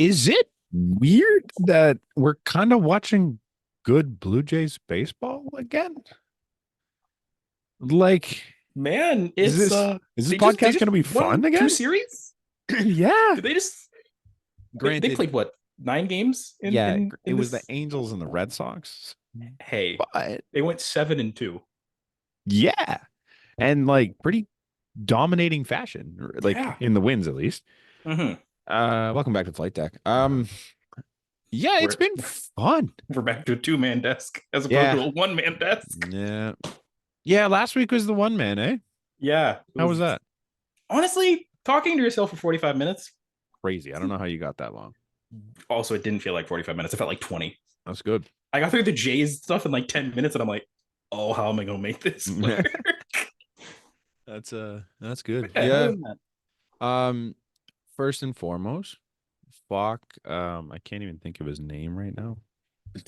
Is it weird that we're kind of watching good Blue Jays baseball again? Like, Man, is it's this they podcast going just to be won fun two again? series. Yeah. Did they just they Granted, played what, 9 games in yeah, it in was the this? Angels and the Red Sox, Hey, but they went 7-2. yeah, and like pretty dominating fashion, like Yeah. in the wins at least. hmm Welcome back to Flight Deck. Yeah, it's We're been fun. we're back to a 2-man desk as opposed to Yeah, a 1-man desk. yeah, yeah. Last week was the one man, eh? Yeah, it How was was that? honestly talking to yourself for 45 minutes. Crazy. I don't know how you got that long. Also, it didn't feel like 45 minutes. It felt like 20. That's good. I got through the Jays stuff in like 10 minutes, and I'm like, oh, how am I gonna make this work? That's good. Yeah, other Yeah. than that, Um, first and foremost, Falk. I can't even think of his name right now.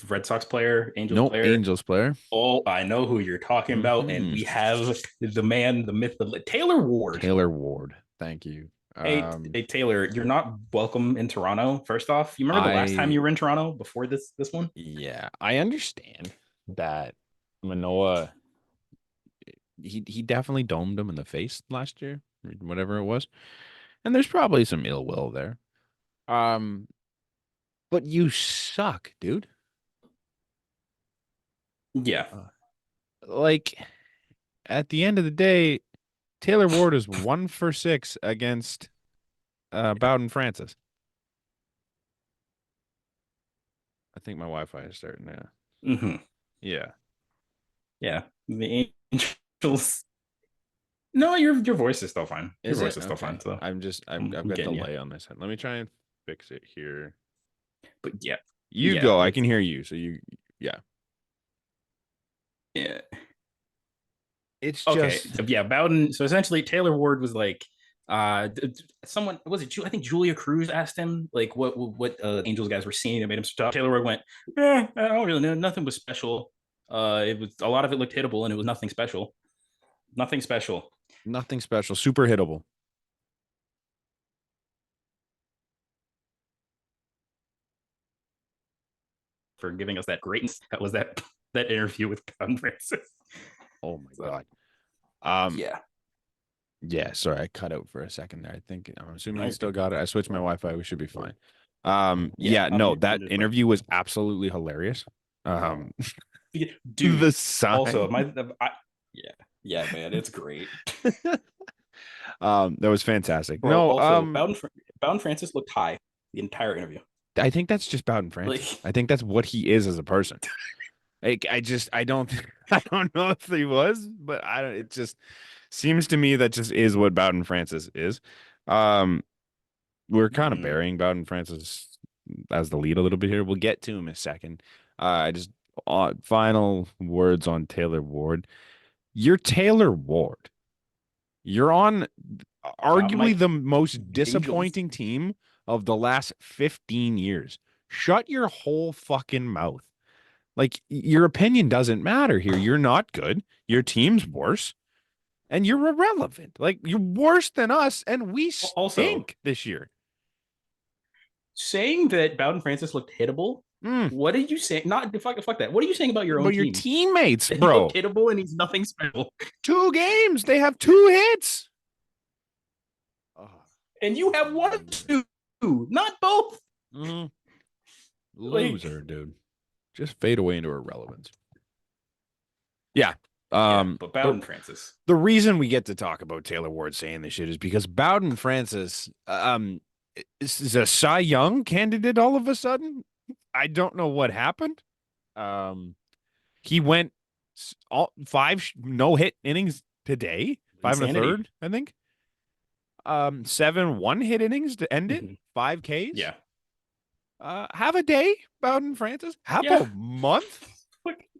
Red Sox player, Angels Nope, player. Angels player. Oh, I know who you're talking about, and Hmm we have the man, the myth, the Taylor Ward. Taylor Ward. Thank you. Hey, Taylor, you're not welcome in Toronto. First off, you remember the last time I you were in Toronto before this one? yeah, I understand that Manoa he definitely domed him in the face last year, whatever it was. And there's probably some ill will there. Um, but you suck, dude. Yeah, Uh, like at the end of the day, Taylor Ward is 1 for 6 against Bowden Francis. I think my Wi-Fi is starting now. hmm Yeah. yeah. The Angels. No, your voice is still fine. Your Is voice it? is still Okay. fine. So I've I'm got getting you. delay on this head. Let me try and fix it here. But yeah, You yeah, go. I it's can hear you. So you yeah. yeah. It's Okay, just so yeah, Bowden. So essentially, Taylor Ward was like, someone was it? I think Julia Cruz asked him like what Angels guys were seeing that made him stop. Taylor Ward went, I don't really know. Nothing was special. It was a lot of it looked hittable, and it was nothing special. Nothing special nothing special. Super hittable. for giving us that greatness. That was that interview with Bowden Francis. Oh my So God. Um, yeah, yeah, sorry, I cut out for a second there. I think I'm assuming you no, still got it. I switched my Wi-Fi. We should be fine. yeah, Yeah, no, that interview was absolutely hilarious. Um, dude. the Also, sign. yeah, yeah, man, it's great. That was fantastic. Bro, No, also Bowden Francis looked high the entire interview. I think that's just Bowden Francis. Like, I think that's what he is as a person. Like, I don't, I don't know if he was, but I don't. It just seems to me that just is what Bowden Francis is. Um, we're kind of mhm. burying Bowden Francis as the lead a little bit here. We'll get to him in a second. I just final words on Taylor Ward. You're Taylor Ward. You're on Not arguably my the most Angels. disappointing team of the last 15 years. Shut your whole fucking mouth. Like, your opinion doesn't matter here. You're not good. Your team's worse, and you're irrelevant. Like, you're worse than us, and we Also, stink this year. saying that Bowden Francis looked hittable. Mm. What did you say? Not fuck that. What are you saying about your own But your team? teammates, That he looked bro. hittable and he's nothing special. 2 games. They have 2 hits. Oh, And you have one, two, not both. mm. Like, Loser, dude. Just fade away into irrelevance. Yeah. yeah, but The Bowden Francis. the reason we get to talk about Taylor Ward saying this shit is because Bowden Francis is a Cy Young candidate all of a sudden. I don't know what happened. Um, he went all 5 no-hit innings today, 5 and a Insanity. third, I think. 7 1-hit innings to end it, Mhm. 5 Ks. Yeah. Have a day, Bowden Francis. Have Yeah. a month. Like,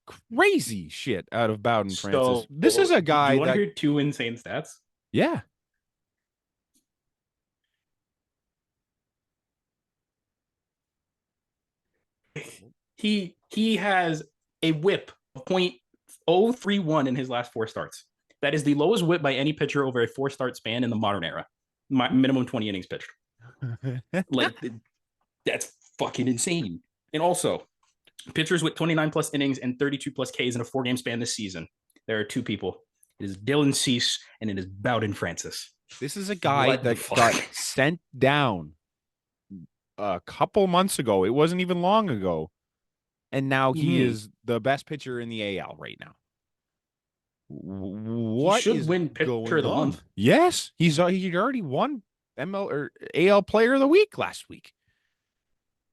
Crazy shit out of Bowden Francis. so, This is a do you guy want to that, hear two insane stats? yeah, He has a whip of 0.031 in his last 4 starts. That is the lowest whip by any pitcher over a 4-start span in the modern era. Minimum 20 innings pitched. Like that's fucking insane. And also, pitchers with 29 plus innings and 32 plus Ks in a 4-game span this season. There are two people. It is Dylan Cease and it is Bowden Francis. This is a guy What the that got fuck? sent down a couple months ago. It wasn't even long ago. And now he Mhm. is the best pitcher in the AL right now. He What should is win pitcher going of the on? month. Yes, he already won ML or AL Player of the Week last week.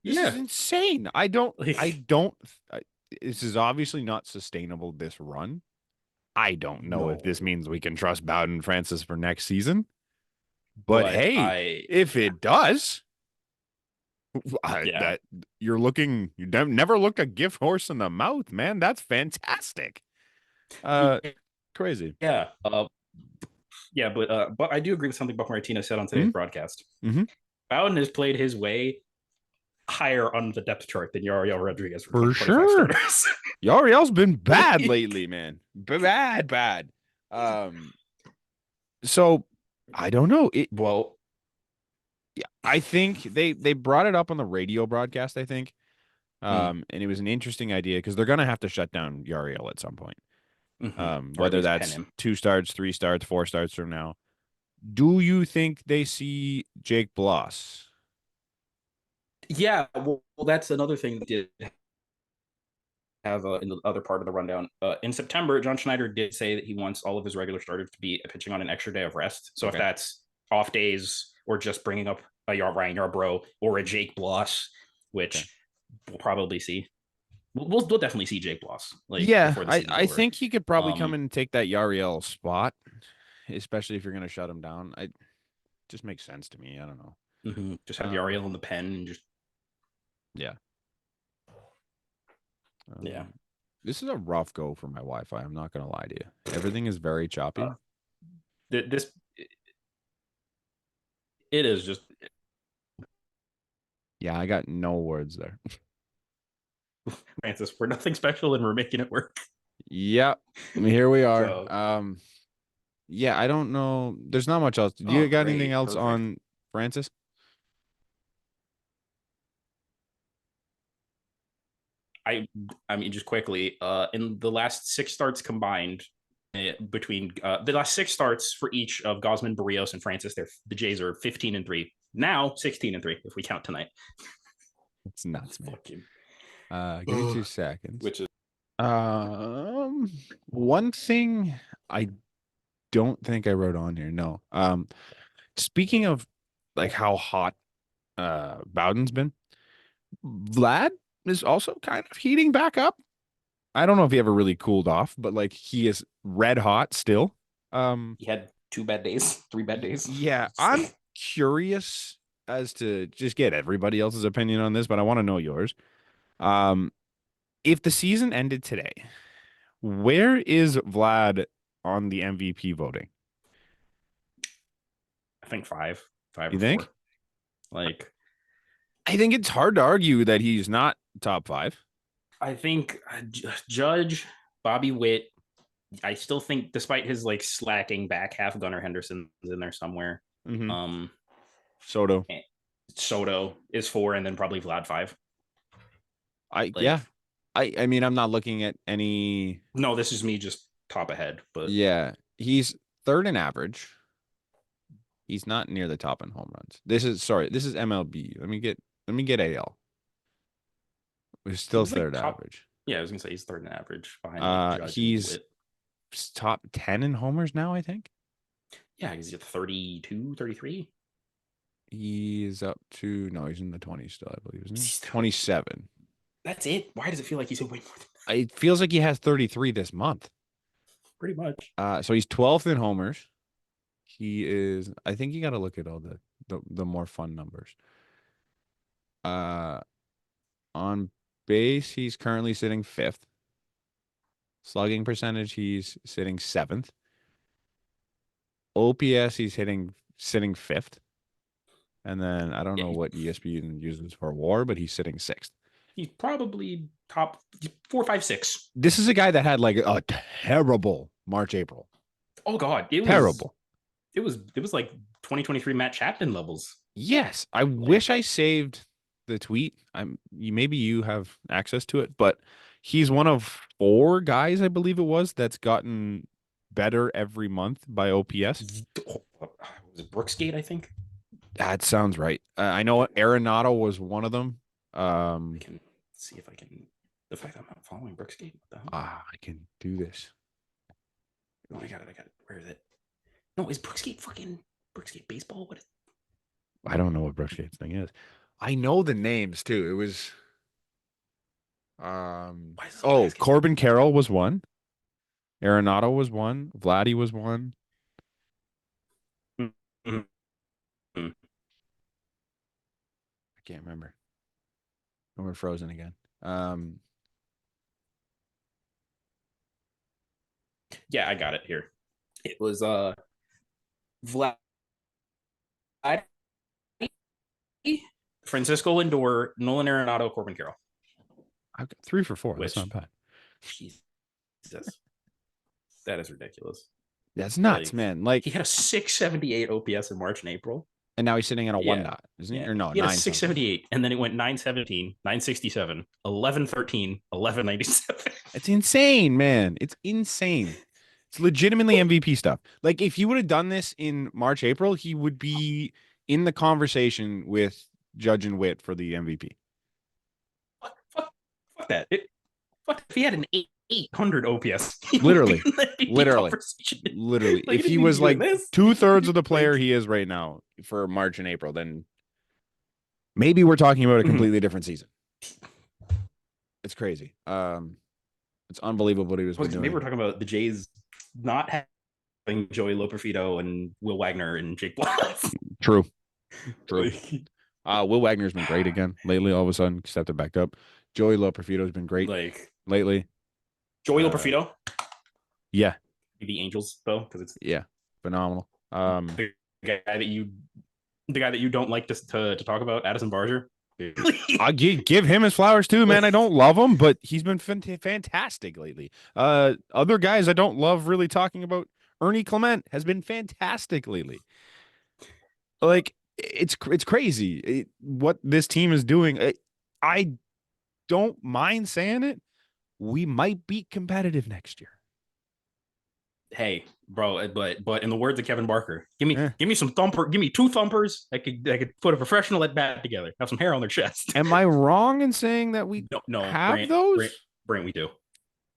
This is Yeah. insane. Like, This is obviously not sustainable, this run. I don't know if this no. means we can trust Bowden Francis for next season. But But hey, if yeah. it does, Yeah. that you never looked a gift horse in the mouth, man. That's fantastic. Uh, Crazy. Yeah. Yeah, but I do agree with something Buck Martinez said on today's Mm-hmm. broadcast. Mm-hmm. Bowden has played his way higher on the depth chart than Yariel Rodriguez for For 2025 sure. starters. Yariel's been bad Like, lately, man. Bad. Um, so I don't know. well, Yeah, I think they brought it up on the radio broadcast, I think. mm, And it was an interesting idea because they're gonna have to shut down Yariel at some point. or at Whether least pen that's him. 2 starts, 3 starts, 4 starts from now. Do you think they see Jake Bloss? Yeah, well, that's another thing that did have in the other part of the rundown. In September, John Schneider did say that he wants all of his regular starters to be pitching on an extra day of rest. So if Okay. that's off days or just bringing up a Ryan Yarbrough or a Jake Bloss, Okay. which we'll probably see. We'll definitely see Jake Bloss like Yeah, before the I, season's I over. think he could probably come Um, in and take that Yariel spot, especially if you're gonna shut him down. Just makes sense to me. I don't know. just have Um, Yariel in the pen and just yeah. yeah. This is a rough go for my Wi-Fi. I'm not gonna lie to you. Everything is very choppy. This it is just Yeah, I got no words there. Francis. We're nothing special and we're making it work. Yep. Here we are. So Yeah, I don't know. There's not much else. Do you oh got anything great, else perfect. on Francis? I mean, just quickly, in the last 6 starts combined, between the last 6 starts for each of Gosman, Barrios, and Francis, the Jays are 15-3. Now 16-3 if we count tonight. It's nuts, man. Fucking, Give me 2 seconds. which is One thing I don't think I wrote on here. No. Speaking of like how hot Bowden's been, Vlad is also kind of heating back up. I don't know if he ever really cooled off, but like he is red hot still. he had 2 bad days, 3 bad days. Yeah, I'm curious as to just get everybody else's opinion on this, but I want to know yours. Um, if the season ended today, where is Vlad on the MVP voting? I think five You or four. think? Like I think it's hard to argue that he's not top five. I think Judge, Bobby Witt. I still think, despite his like slacking back half, Gunnar Henderson's in there somewhere. Mm-hmm. Um, Soto. Soto is 4, and then probably Vlad 5. Yeah. Like, I mean, I'm not looking at any. no, this is me just top ahead, but Yeah, he's third in average. He's not near the top in home runs. This is MLB. Let me get AL. We're still he's like third top. average. Yeah, I was gonna say he's third in average behind like Judge and He's Witt. top 10 in homers now, I think. Yeah, he's at 32, 33. He's up to no, he's in the 20s still, I believe, isn't he? He's 27. That's it. Why does it feel like he's way more than It feels like he has 33 this month. pretty much? So he's 12th in homers. He is, I think you got to look at all the more fun numbers. On base, he's currently sitting 5th. Slugging percentage, he's sitting 7th. OPS, he's sitting 5th. And then I don't Yeah, know what ESPN uses for WAR, but he's sitting 6th. he's probably top 4, 5, 6. This is a guy that had like a terrible March, April. Oh God, Terrible. It was like 2023 Matt Chapman levels. Yes, I wish I saved the tweet. Maybe you have access to it, but he's one of 4 guys, I believe it was, that's gotten better every month by OPS. Was it Brooksgate, I think? That sounds right. I know Arenado was one of them. I can see if I can. The fact I'm not following Brooksgate. What the hell? I can do this. Oh, I got it. Where is it? No, is Brooksgate fucking Brooksgate baseball? What is I don't know what Brooksgate's thing is. I know the names too. It was Corbin Carroll was one. Arenado was one. Vladdy was one. mm-hmm. I can't remember. And we're frozen again. Yeah, I got it here. It was Vlad, Francisco Lindor, Nolan Arenado, Corbin Carroll. I've got 3 for 4. That's not bad. Jesus, that is ridiculous. That's nuts, man. Like he had a 678 OPS in March and April. And now he's sitting at a 1 dot, isn't he? Or no, he had a 678, and then it went 917, 967, 1113, 1197. It's insane, man. It's insane. It's legitimately MVP stuff. Like if he would have done this in March, April, he would be in the conversation with Judge and Witt for the MVP. Fuck that. Fuck if he had an 800 OPS. Literally. Literally. Like, if he was like 2/3 of the player he is right now for March and April, then maybe we're talking about a completely different season. It's crazy. It's unbelievable what he was doing. Maybe we're talking about the Jays not having Joey Loperfido and Will Wagner and Jake Blas. True. Will Wagner's been great again lately. All of a sudden, stepped back up. Joey Loperfido's been great lately. Joey Loperfido. Yeah. The Angels though, because it's phenomenal. The guy that you don't like to talk about, Addison Barger. I'll give him his flowers too, man. I don't love him, but he's been fantastic lately. Other guys I don't love really talking about. Ernie Clement has been fantastic lately. Like it's crazy what this team is doing. I don't mind saying it. We might be competitive next year. Hey, bro, but in the words of Kevin Barker, give me some thumper, give me 2 thumpers. I could put a professional at bat together, have some hair on their chest. Am I wrong in saying that we have those? Brant, we do.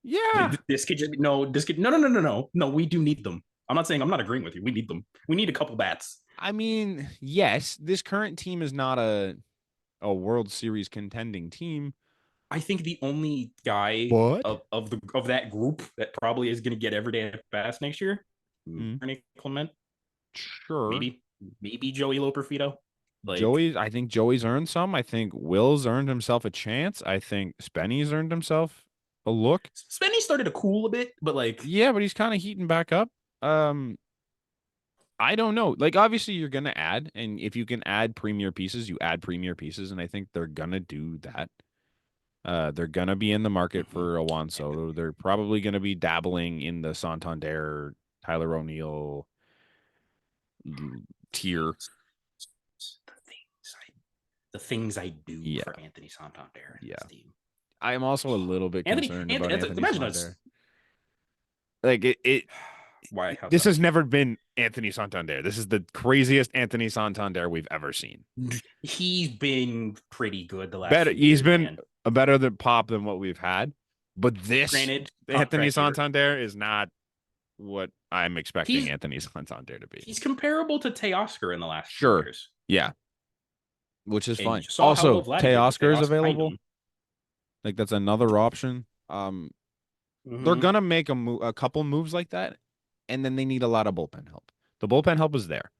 Yeah. This could just no. We do need them. I'm not agreeing with you. We need them. We need a couple bats. I mean, yes, this current team is not a World Series contending team. I think the only guy of that group that probably is going to get everyday at bats next year, Ernie Clement. Sure. Maybe Joey Loperfido. I think Joey's earned some. I think Will's earned himself a chance. I think Spenny's earned himself a look. Spenny started to cool a bit, but but he's kind of heating back up. I don't know. Like, obviously, you're going to add, and if you can add premier pieces, you add premier pieces, and I think they're going to do that. They're going to be in the market for a Juan Soto. They're probably going to be dabbling in the Santander, Tyler O'Neill tier. The things I do for Anthony Santander. Team. I am also a little bit concerned about Anthony Santander. Like Why? This has never been Anthony Santander. This is the craziest Anthony Santander we've ever seen. He's been pretty good the last. He's been a better pop than what we've had, but this Anthony Santander is not what I'm expecting Anthony Santander to be. He's comparable to Teoscar in the last few years. Yeah, which is fine. Also, Teoscar is available. Like that's another option. They're gonna make a couple moves like that, and then they need a lot of bullpen help. The bullpen help is there.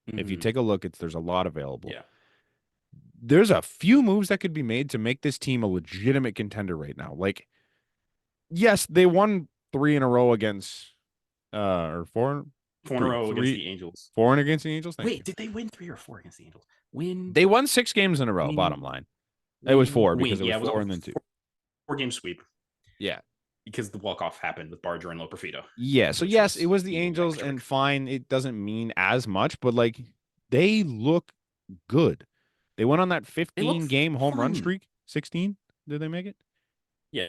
If you take a look, there's a lot available. Yeah. There's a few moves that could be made to make this team a legitimate contender right now. Like, yes, they won 3 in a row against, or 4 in a row against the Angels. 4 against the Angels. Did they win 3 or 4 against the Angels? They won 6 games in a row. Bottom line, it was 4 because it was 4 and then 2. 4-game sweep. Yeah. Because the walk-off happened with Barger and Loperfido. Yeah, so yes, it was the Angels, and fine, it doesn't mean as much, but like they look good. They went on that They look 15-game home run fun. streak. 16? Did they make it? Yeah.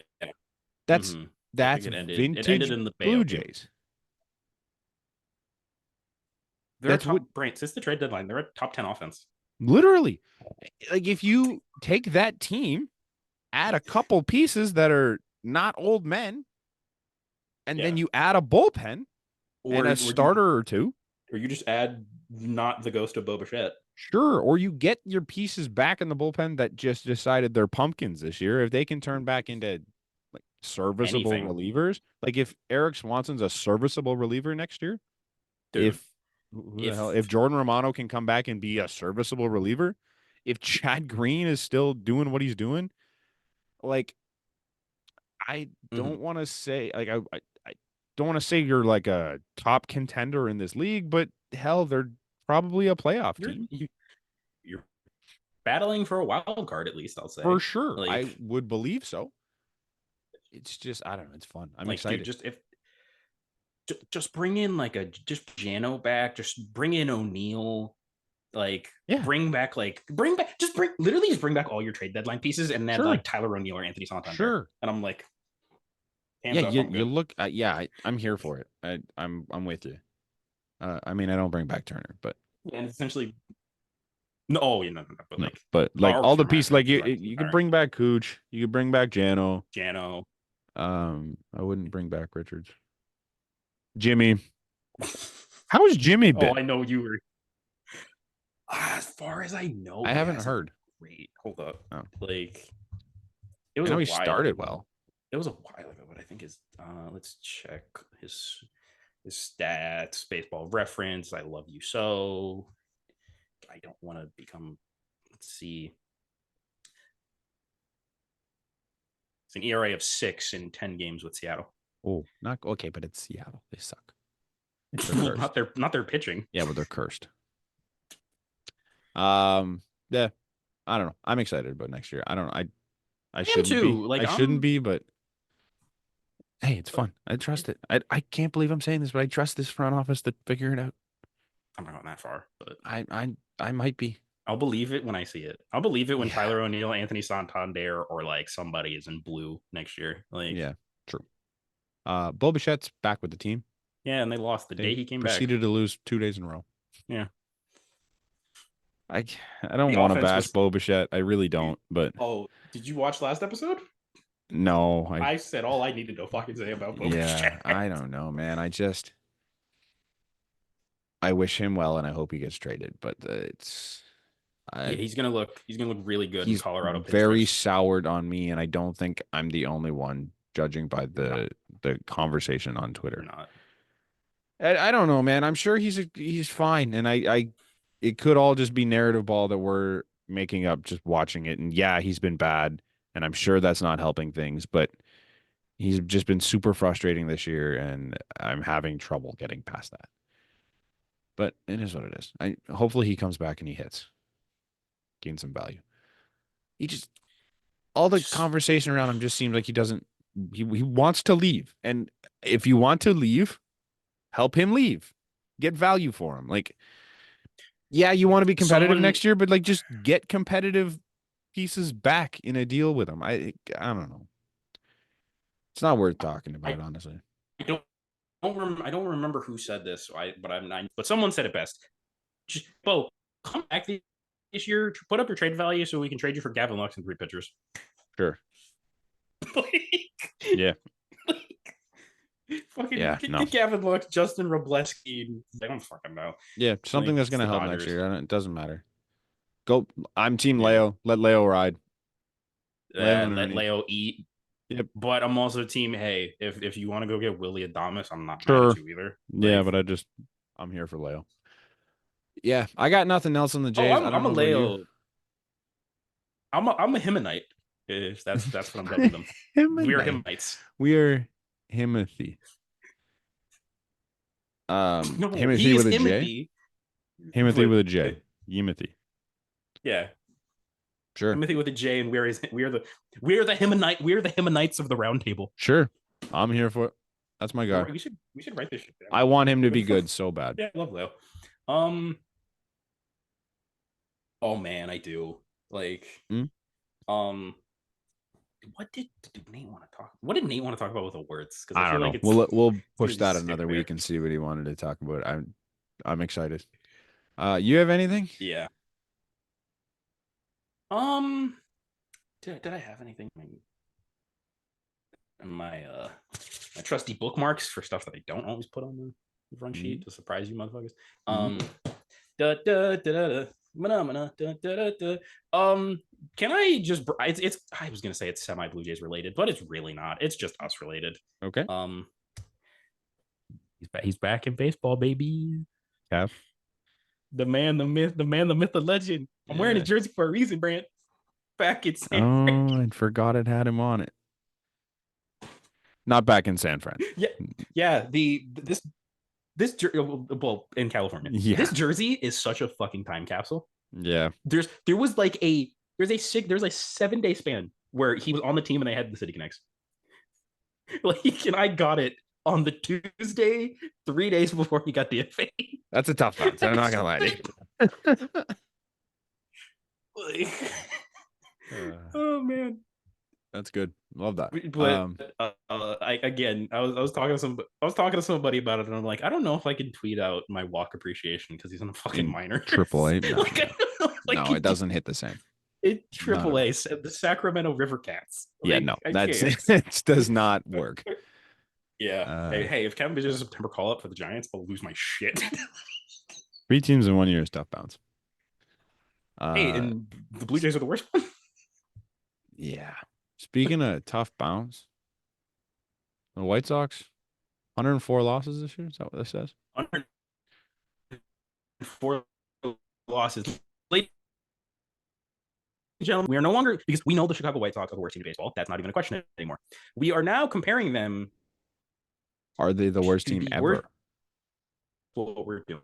That's Mm-hmm. Yeah, I think that's it ended. It ended vintage in the Blue Bayo game. Jays. They're a That's what top brain since the trade deadline. They're a top 10 offense. literally, like, if you take that team, add a couple pieces that are not old men, and then Yeah. you add a bullpen and a Or you starter or two, just add not the ghost of Boba Fett. sure, or you get your pieces back in the bullpen that just decided they're pumpkins this year. If they can turn back into like serviceable Anything, relievers, like if Eric Swanson's a serviceable reliever next year, dude. if who the hell, If if Jordan Romano can come back and be a serviceable reliever, if Chad Green is still doing what he's doing, like, I mhm. don't want to say, like, I don't want to say you're like a top contender in this league, but hell, they're probably a playoff you're team you're battling for a wild card at least. I'll for say, sure. I like, would believe so. It's just, I don't know. It's fun. I'm dude, excited. just if just bring in like a just Jano back, just bring in O'Neill, like Yeah, bring back just bring literally just bring back all your trade deadline pieces and then sure, like Tyler O'Neill or Anthony Santander. sure. And I'm like, Yeah, hands up, you I'm you good. look. Yeah, I'm here for it. I'm with you. I mean, I don't bring back Turner, but And essentially, no, oh, yeah, no, but no, like, but like or all the for pieces, like you could sorry, bring back Cooch, you could bring back Jano. Jano. I wouldn't bring back Richards. Jimmy, how's Jimmy Oh, been? I know you were. As far as I know, I he haven't hasn't heard. been great. Hold up, Oh, like it I was a know he while started ago. well. It was a while ago, but I think his. Let's check his stats. Baseball Reference. I love you so. I don't want to become. Let's see. It's an ERA of 6 in 10 games with Seattle. Oh, not okay, but it's Seattle. They suck. They're Well, cursed. not their pitching. Yeah, but they're cursed. Um, yeah, I don't know. I'm excited about next year. I don't know. I I am shouldn't be. too. Like I shouldn't I'm. be, but hey, it's fun. I trust it. I can't believe I'm saying this, but I trust this front office to figure it out. I'm not going that far, but I might be. I'll believe it when I see it. I'll believe it when Yeah. Tyler O'Neill, Anthony Santander, or like somebody is in blue next year. Like, Yeah, true. Bo Bichette's back with the team. yeah, and they lost the They day he came back. proceeded to lose 2 days in a row. Yeah, I I don't the want to offense bash was. Bo Bichette. I really don't, but Oh, did you watch last episode? no, I said all I needed to fucking say about Boba yeah, Fett. I don't know, man. I wish him well, and I hope he gets traded. But Yeah, I he's gonna look really good in he's Colorado very pinstripes. soured on me, and I don't think I'm the only one, judging by You're not. the conversation on You're Twitter. not. I don't know, man. I'm sure he's fine, and I it could all just be narrative ball that we're making up just watching it. And yeah, he's been bad, and I'm sure that's not helping things, but he's just been super frustrating this year, and I'm having trouble getting past that. But it is what it is. I hopefully he comes back and he hits, gain some value. He just all the Just conversation around him just seems like he doesn't. He wants to leave, and if you want to leave, help him leave. Get value for him. Like, yeah, you want to be competitive someone. next year, but like just get competitive pieces back in a deal with him. I don't know. It's not worth talking about, I, honestly. I I don't remember who said this. But I'm not. But someone said it best. Just Bo, come back this year. Put up your trade value so we can trade you for Gavin Lux and 3 pitchers. Sure. like, Yeah. fucking Yeah. No. get Gavin Lux, Justin Robleski. I don't fucking know. Yeah. Something Like that's it's gonna the help next Dodgers. year. It doesn't matter. Go. I'm Team Yeah. Leo. Let Leo ride. Leo and Let Ernie. Leo eat. Yep. But I'm also team. Hey, if you want to go get Willie Adamas, I'm not mad Sure. at you either. Yeah, Like, but I'm here for Leo. Yeah, I got nothing else on the oh, Jays. I don't I'm a know about you. Leo. I'm a Himonite. If that's what I'm dubbing them. We are Himothy. Himonites. We are Himothy. No, Himothy he is with a J. Himothy. Himothy with a J. Yimothy. Yeah, Sure. Himothy with a J, and we're the Himonite. We're the Himonites of the Round Table. Sure. I'm here for it. That's my guy. We should write this shit I down. want him to be good so bad. Yeah, I love Leo. Oh man, I do. Like, Hmm? um, what did Nate want to talk? What did Nate want to talk about with the words? Because I I feel don't like know. it's We'll it's gonna push just that stick another there. week and see what he wanted to talk about. I'm excited. You have anything? Yeah. Did I have anything in my trusty bookmarks for stuff that I don't always put on the run sheet Mm-hmm. to surprise you motherfuckers? Mm-hmm. Da, da, da, da, da. Da, da, da, da. Can I just it's I was gonna say it's semi Blue Jays related, but it's really not. It's just us related. Okay. Um, he's back in baseball, baby. Cap. The man, the myth, the legend. I'm wearing his Yeah. jersey for a reason, Brant. Back in San Fran. Oh, I forgot it had him on it. Not back in San Fran. Yeah, yeah. Well, in California, Yeah. this jersey is such a fucking time capsule. Yeah. There was like there's a 7 day span where he was on the team and they had the City Connects. Like, and I got it on the Tuesday, 3 days before he got DFA'd. That's a tough bounce. I'm not gonna lie to you. Like, Uh, oh man. that's good. Love that. But I was talking to somebody about it, and I'm like, I don't know if I can tweet out my walk appreciation because he's in a fucking In minor. AAA, no, Like, I don't know if I no, can it doesn't hit the same. it Not at all. AAA, the Sacramento River Cats. Yeah, Like, no, I that's can't. it. Does not work. Yeah. Uh, Hey, if Kevin Bitch is a September call up for the Giants, I'll lose my shit. 3 teams in 1 year is tough bounce. Hey, and the Blue Jays are the worst one. Yeah. Speaking of tough bounce, the White Sox, 104 losses this year. Is that what this says? 104 losses. Ladies and gentlemen, we are no longer, because we know the Chicago White Sox are the worst team in baseball. That's not even a question anymore. We are now comparing them Are they the worst to team the ever? worst. What we're doing.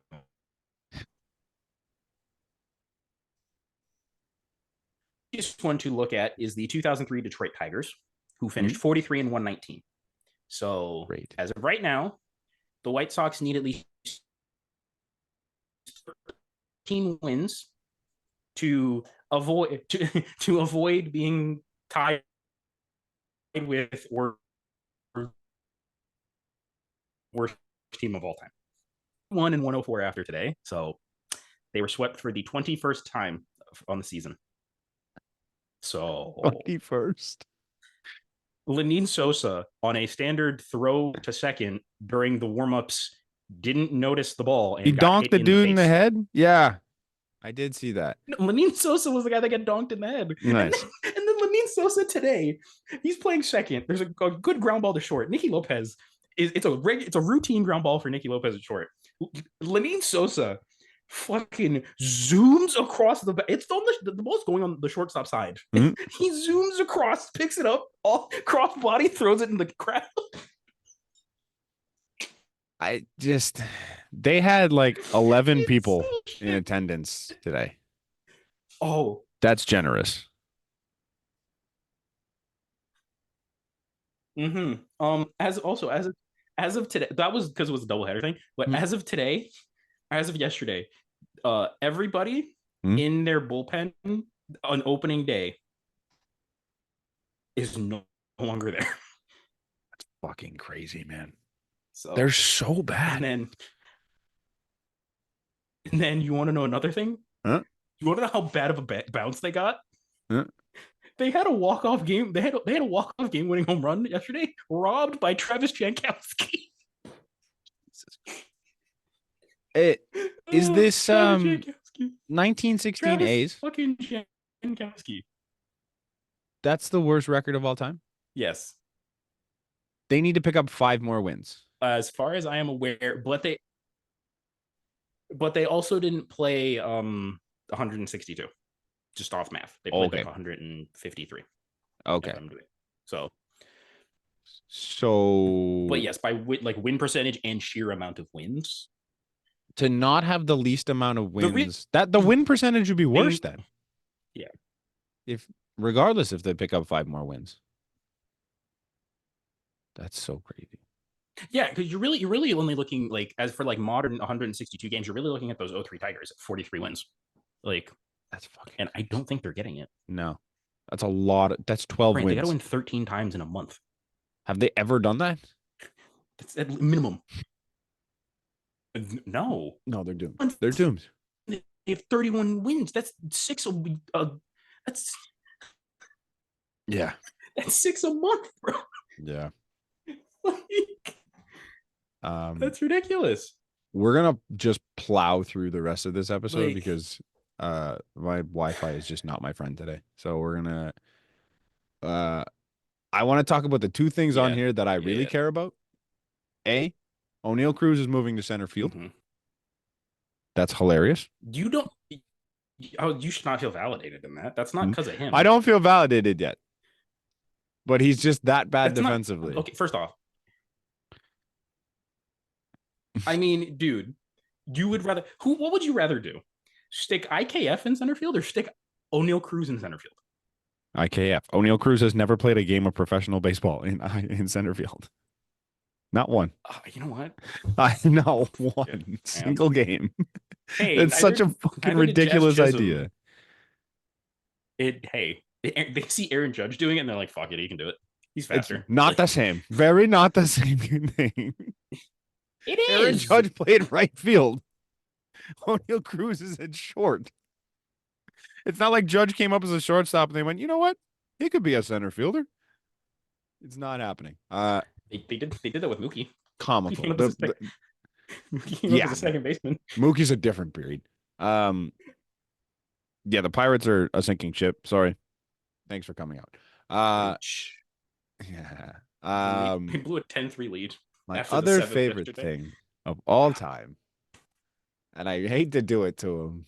This one to look at is the 2003 Detroit Tigers, who finished 43 and 119. So, Great. as of right now, the White Sox need at least 13 wins to avoid being tied with worst team of all time. 1 and 104 after today, so they were swept for the 21st time on the season. So 21st. Lenine Sosa on a standard throw to second during the warm-ups didn't notice the ball and He got donked hit the in the dude in the face. head? Yeah. I did see that. Lenine Sosa was the guy that got donked in the head. Nice. And then Lenine Sosa today, he's playing second. There's a good ground ball to short. Nicky Lopez it's a routine ground ball for Nicky Lopez at short. Lenine Sosa fucking zooms across it's on the ball's going on the shortstop side. Mhm. He zooms across, picks it up, all cross body, throws it in the crowd. They had like 11 It's people so in attendance today. Oh, That's generous. As of today, that was because it was a doubleheader thing. But Mhm. as of today, as of yesterday, everybody Mhm. in their bullpen on opening day is no longer there. Fucking crazy, man. So They're so bad. And then you want to know another thing? Huh? You want to know how bad of a bounce they got? Huh? They had a walk-off game. They had a walk-off game-winning home run yesterday, robbed by Travis Jankowski. Is this Travis Jankowski. 1916 Travis A's? fucking Jankowski. That's the worst record of all time. Yes. They need to pick up 5 more wins. As far as I am aware, but they also didn't play 162. Just off math. They played like 153. Okay. I'm doing. So but yes, by win percentage and sheer amount of wins. To not have the least amount of wins, the win percentage would be worse then. Yeah. Regardless if they pick up 5 more wins. That's so crazy. Yeah, because you're really only looking like as for like modern 162 games, you're really looking at those 03 Tigers at 43 wins. Like That's fucking. And I don't think they're getting it. No, that's a lot. That's 12 Brent, wins. they got to win 13 times in a month. Have they ever done that? That's at minimum. No. No, they're doomed. They're doomed. They have 31 wins. That's 6 a week. That's Yeah. That's 6 a month, bro. Yeah. That's ridiculous. We're gonna just plow through the rest of this episode Like, because my Wi-Fi is just not my friend today. So we're gonna I want to talk about the two things on here that I really care about. A, O'Neal Cruz is moving to center field. Mm-hmm. That's hilarious. You don't. Oh, you should not feel validated in that. That's not because of him. I don't feel validated yet, but he's just that bad defensively. Okay, first off, I mean, dude, you would rather what would you rather do? Stick IKF in center field or stick O'Neal Cruz in center field? IKF. O'Neal Cruz has never played a game of professional baseball in center field. Not one. You know what? I know one single game. Hey, it's such a fucking ridiculous idea. They see Aaron Judge doing it and they're like, "Fuck it, he can do it. He's faster." It's not the same. Very not the same thing. It is. Aaron Judge played right field. O'Neal Cruz is at short. It's not like Judge came up as a shortstop and they went, you know what? He could be a center fielder. It's not happening. They did that with Mookie. Comical. Mookie came up as a second baseman. Mookie's a different breed. Yeah, the Pirates are a sinking ship. Sorry. Thanks for coming out. Yeah. They blew a 10-3 lead. My other favorite thing of all time, and I hate to do it to him.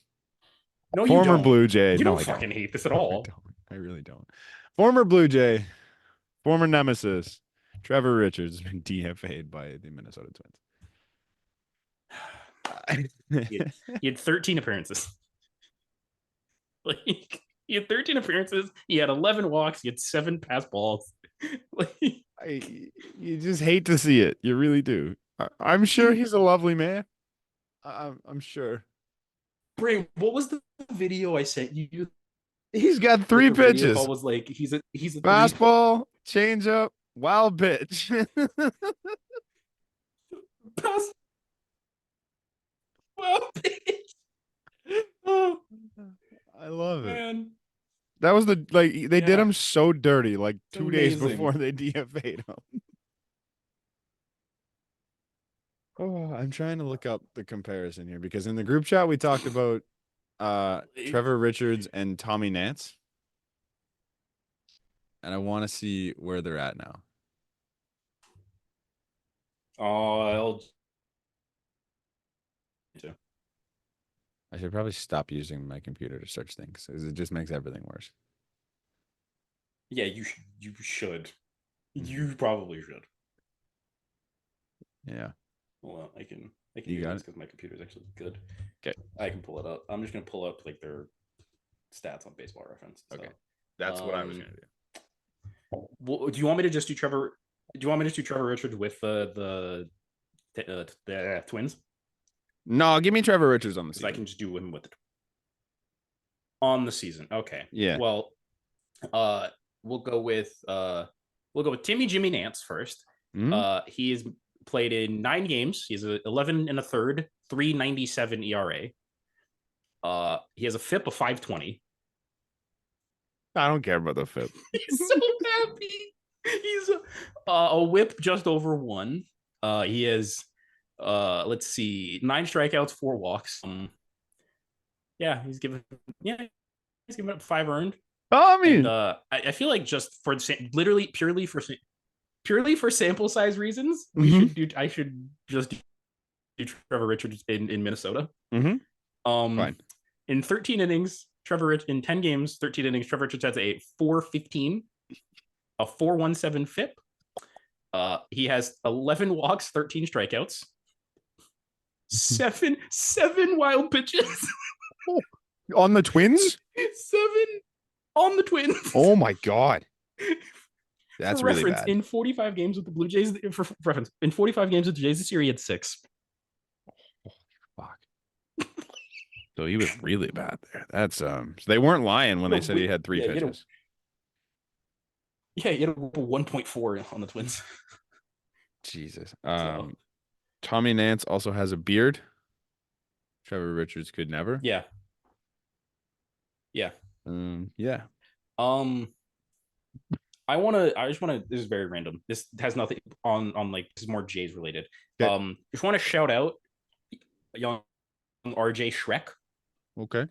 No, former Blue Jay. You don't fucking hate this at all. I really don't. Former Blue Jay, former nemesis, Trevor Richards has been DFA'd by the Minnesota Twins. He had 13 appearances. He had 13 appearances. He had 11 walks. He had 7 pass balls. You just hate to see it. You really do. I'm sure he's a lovely man. I'm sure. Brain, what was the video I sent you? He's got 3 pitches. I was like, he's a fastball, changeup, wild pitch. Wild pitch. Oh, I love it. Man. That was they did him so dirty like 2 days before they DFA'd him. Oh, I'm trying to look up the comparison here because in the group chat we talked about Trevor Richards and Tommy Nance. And I want to see where they're at now. I should probably stop using my computer to search things because it just makes everything worse. Yeah, you should. You probably should. Yeah. Well, I can you got it because my computer is actually good. Okay. I can pull it up. I'm just gonna pull up like their stats on Baseball Reference. Okay. That's what I was gonna do. Well, do you want me to just do Trevor? Do you want me to do Trevor Richards with the Twins? No, give me Trevor Richards on the season. I can just do him with on the season. Okay. Yeah. Well, we'll go with Timmy Jimmy Nance first. Mm-hmm. He has played in 9 games. He's 11 1/3, 3.97 ERA. He has a FIP of 520. I don't care about the FIP. He's so happy. He's a WHIP just over 1. He has let's see, 9 strikeouts, 4 walks. He's given up 5 earned. I mean, I feel like just for purely for sample size reasons, I should just do Trevor Richards in Minnesota. Fine. In 13 innings, in 10 games, 13 innings, Trevor Richards has a 4.15, a 4.17 FIP. He has 11 walks, 13 strikeouts, 7 wild pitches. On the Twins? 7 on the Twins. Oh my God. That's really bad. In 45 games with the Blue Jays, for reference, in 45 games with the Jays this year, he had 6. Oh, fuck. So he was really bad there. That's so they weren't lying when they said he had 3 pitches. You had a 1.4 on the Twins. Jesus. Tommy Nance also has a beard. Trevor Richards could never. Yeah. Yeah. I just wanna this is very random. This has nothing on like this is more Jays related. Okay. Just want to shout out young RJ Shrek. Okay.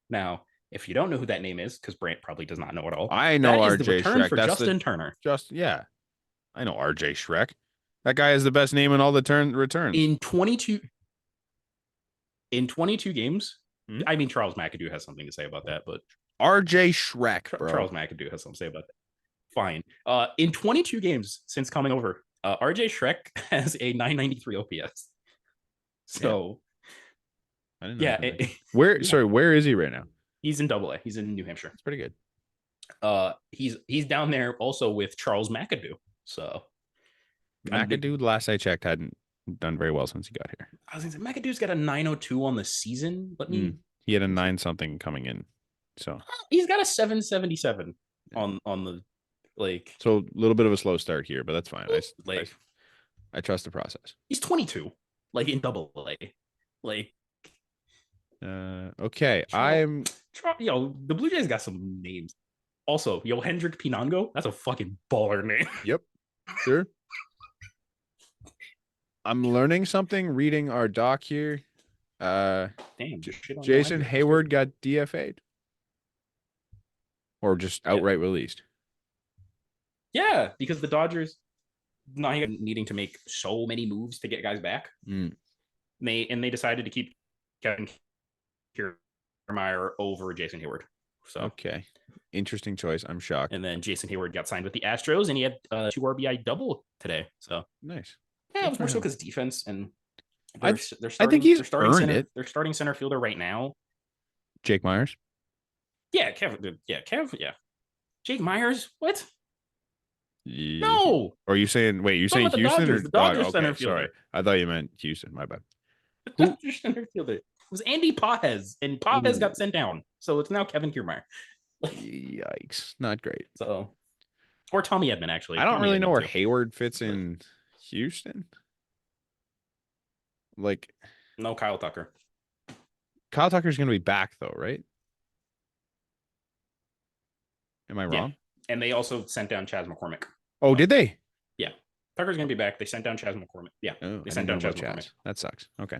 Now, if you don't know who that name is, because Brant probably does not know at all. I know that RJ is the return Shrek. For That's Justin Turner. Yeah. I know RJ Shrek. That guy is the best name in all the returns. In 22 games. I mean, Charles McAdoo has something to say about that, but RJ Shrek, bro. Charles McAdoo has something to say about that. Fine. In 22 games since coming over, RJ Shrek has a 993 OPS. So, I didn't know where is he right now? He's in Double A. He's in New Hampshire. That's pretty good. He's down there also with Charles McAdoo. So, McAdoo, last I checked, hadn't done very well since he got here. I was going to say McAdoo's got a 902 on the season. He had a 9 something coming in. So he's got a 777 on the like. So a little bit of a slow start here, but that's fine. I trust the process. He's 22, like in Double A, like. Okay, the Blue Jays got some names. Also, Hendrik Pinango, that's a fucking baller name. Yep, sure. I'm learning something reading our doc here. Damn, Jason Hayward got DFA'd. Or just outright released. Yeah, because the Dodgers not needing to make so many moves to get guys back. They decided to keep Kevin Kiermaier over Jason Hayward. So okay, interesting choice. I'm shocked. And then Jason Hayward got signed with the Astros, and he had 2 RBI double today. So nice. Yeah, it was more so because defense and I think he's earned it. They're starting center fielder right now. Jake Myers. Yeah, Kev. Yeah. Jake Myers. What? Yeah. No. Or are you saying? Wait, you're saying Houston Dodgers, or the Dodgers okay, center fielder? Sorry, I thought you meant Houston. My bad. The Dodgers center fielder. It was Andy Pages, and Pages got sent down, so it's now Kevin Kiermaier. Yikes! Not great. So, or Tommy Edman actually. I don't Tommy really Edman know where too. Hayward fits in Houston. Like, no Kyle Tucker. Kyle Tucker's going to be back though, right? Am I wrong? Yeah. And they also sent down Chas McCormick. Oh, did they? Yeah. Tucker's going to be back. They sent down Chas McCormick. Yeah. They sent down Chas McCormick. That sucks. Okay.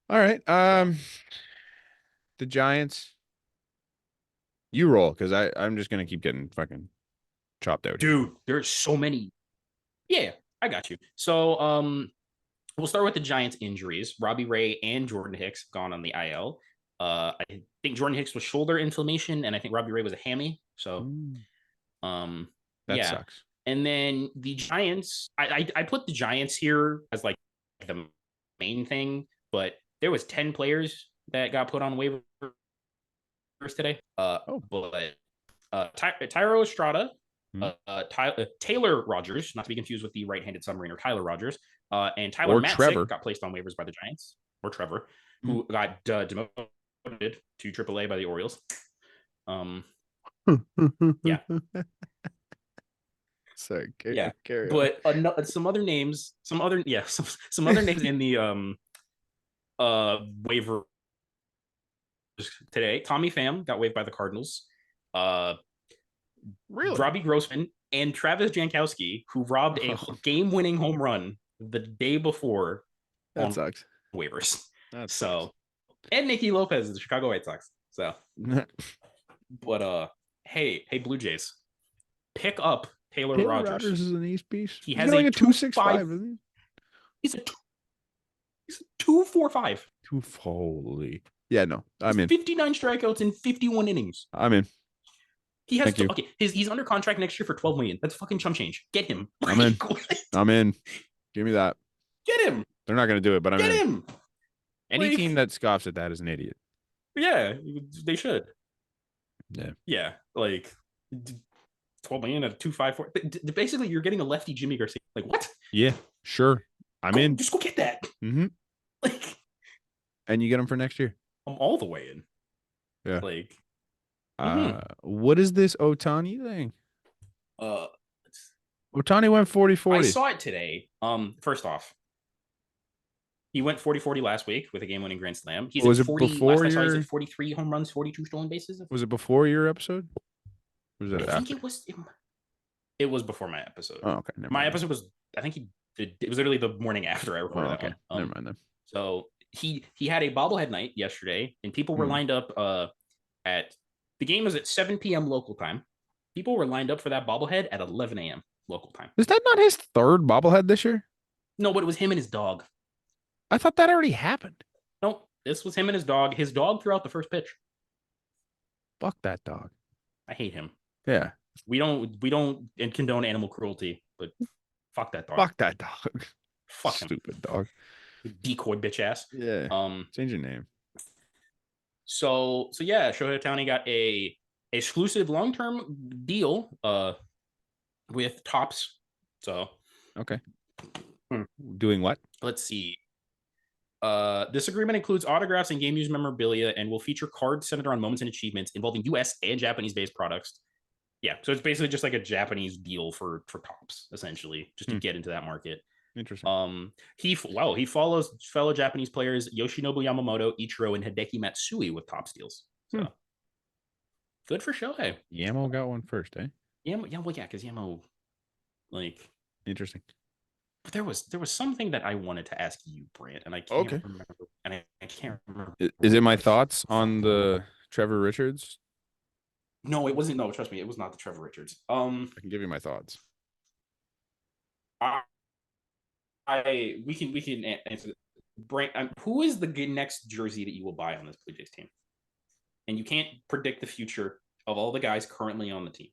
All right. The Giants. You roll, because I'm just going to keep getting fucking chopped out. Dude, there's so many. Yeah, I got you. So, we'll start with the Giants injuries. Robbie Ray and Jordan Hicks gone on the IL. I think Jordan Hicks was shoulder inflammation, and I think Robbie Ray was a hammy. So, that sucks. And then the Giants, I put the Giants here as like the main thing, but there was 10 players that got put on waivers today. But Tyro Estrada, Taylor Rogers, not to be confused with the right-handed submariner Tyler Rogers, and Tyler Matzik got placed on waivers by the Giants, or Trevor, who got demoted to AAA by the Orioles. Yeah. Sorry, carry on. But some other names some other names in the waiver today. Tommy Pham got waived by the Cardinals. Really? Robbie Grossman and Travis Jankowski, who robbed a game-winning home run the day before. That sucks. Waivers. That sucks. And Nicky Lopez of the Chicago White Sox. So, but hey, Blue Jays, pick up Taylor Rogers. Rogers is an ace piece. He has like a 2.65. He's a 2.45. Holy. Yeah, no, I'm in. 59 strikeouts in 51 innings. I'm in. He has he's under contract next year for $12 million. That's fucking chump change. Get him. I'm in. I'm in. Give me that. Get him. They're not going to do it, but I'm in. Get him. Any team that scoffs at that is an idiot. Yeah, they should. Yeah. Yeah, like 12 million at 2.54. Basically, you're getting a lefty Jimmy Garcia. Like what? Yeah, sure. I'm in. Just go get that. Mm-hmm. Like, And you get them for next year. I'm all the way in. Yeah. Like, What is this Otani thing? uh, Otani went 40-40. I saw it today. First off, he went 40-40 last week with a game-winning grand slam. He's Was at it 40. before Last I saw, he's your? at 43 home runs, 42 stolen bases. Was it before your episode? Was it I think after? it was before my episode. Oh, okay. Never My mind. episode was, I think it was literally the morning after I recorded that Okay. one. Never mind then. So he had a bobblehead night yesterday, and people were lined up at the game was at 7 p.m. local time. People were lined up for that bobblehead at 11 a.m. local time. Is that not his third bobblehead this year? No, but it was him and his dog. I thought that already happened. No, this was him and his dog. His dog threw out the first pitch. Fuck that dog. I hate him. Yeah. We don't condone animal cruelty, but fuck that dog. Fuck that dog. Fuck him. Stupid dog. Decoy bitch ass. Yeah. Change your name. So yeah, Shohei Ohtani got a exclusive long-term deal with Topps. So okay. Doing what? Let's see. This agreement includes autographs and game used memorabilia and will feature cards centered on moments and achievements involving US and Japanese-based products. Yeah, so it's basically just like a Japanese deal for Topps, essentially, just to get into that market. Interesting. He follows fellow Japanese players Yoshinobu Yamamoto, Ichiro, and Hideki Matsui with Topps deals. So good for Shohei. Yamo got one first, eh? Because Yamo, like, interesting. But there was something that I wanted to ask you, Brant, and I can't remember. And I can't remember. Is it my thoughts on the Trevor Richards? No, it wasn't. No, trust me, it was not the Trevor Richards. I can give you my thoughts. We can answer. Brant, who is the next jersey that you will buy on this Blue Jays team? And you can't predict the future of all the guys currently on the team.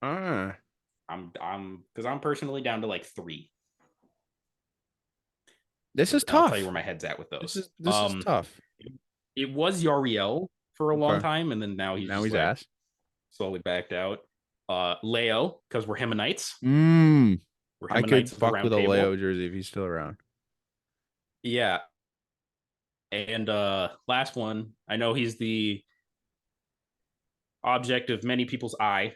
I'm personally down to like 3. This is tough. I'll tell you where my head's at with those. This is tough. It was Yariel for a long time, and then now he's like, ass. Slowly backed out. Leo, because we're Hemonites. I could fuck with a Leo jersey if he's still around. Yeah. And last one, I know he's the object of many people's eye,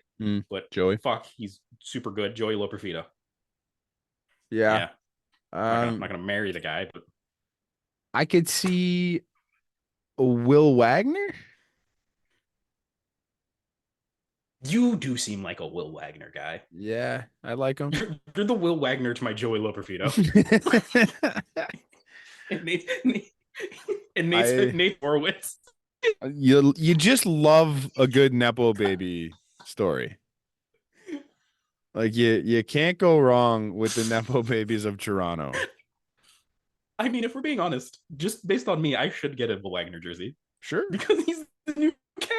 but Joey, fuck, he's super good. Joey Loperfido. Yeah. I'm not gonna marry the guy, but I could see Will Wagner. You do seem like a Will Wagner guy. Yeah, I like him. You're the Will Wagner to my Joey Loperfido. and Nate Horowitz. You just love a good Nepo baby story. Like you can't go wrong with the Nepo babies of Toronto. I mean, if we're being honest, just based on me, I should get a Will Wagner jersey. Sure. Because he's the new Cav.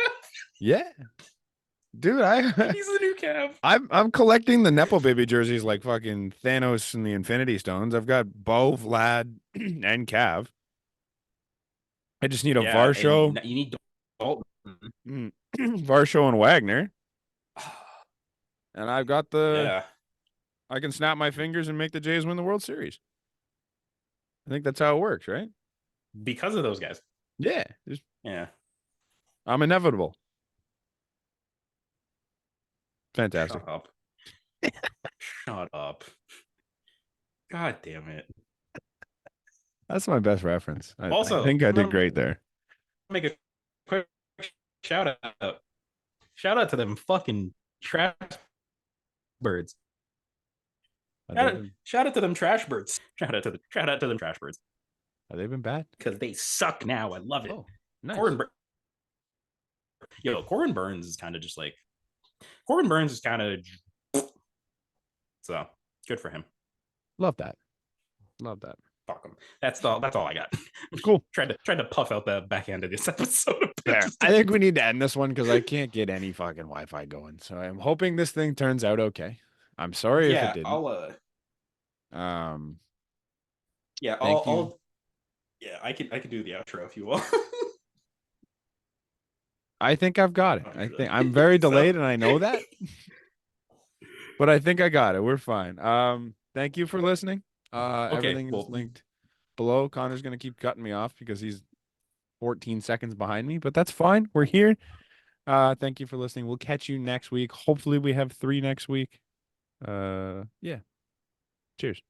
Yeah. Dude, he's the new Cav. I'm collecting the Nepo baby jerseys like fucking Thanos and the Infinity Stones. I've got Bo, Vlad, and Cav. I just need a Varsho. You need Dalton. Varsho and Wagner. And I've got I can snap my fingers and make the Jays win the World Series. I think that's how it works, right? Because of those guys. Yeah. Yeah. I'm inevitable. Fantastic. Shut up. Shut up. God damn it. That's my best reference. I think I did great there. Make a quick shout out. Shout out to them fucking trash birds. Shout out to them trash birds. Shout out to them trash birds. Have they been bad? Because they suck now. I love it. Oh, nice. Corbin Burns is kind of just like Corbin Burns is kind of so good for him. Love that. Fuck him. That's all I got. Cool. tried to puff out the back end of this episode. I think we need to end this one because I can't get any fucking Wi-Fi going. So I'm hoping this thing turns out okay. I'm sorry if it didn't. I can do the outro if you will. I think I've got it. I think I'm very delayed and I know that. But I think I got it. We're fine. Thank you for listening. Everything is linked below. Connor's going to keep cutting me off because he's 14 seconds behind me, but that's fine. We're here. Thank you for listening. We'll catch you next week. Hopefully we have 3 next week. Yeah. Cheers.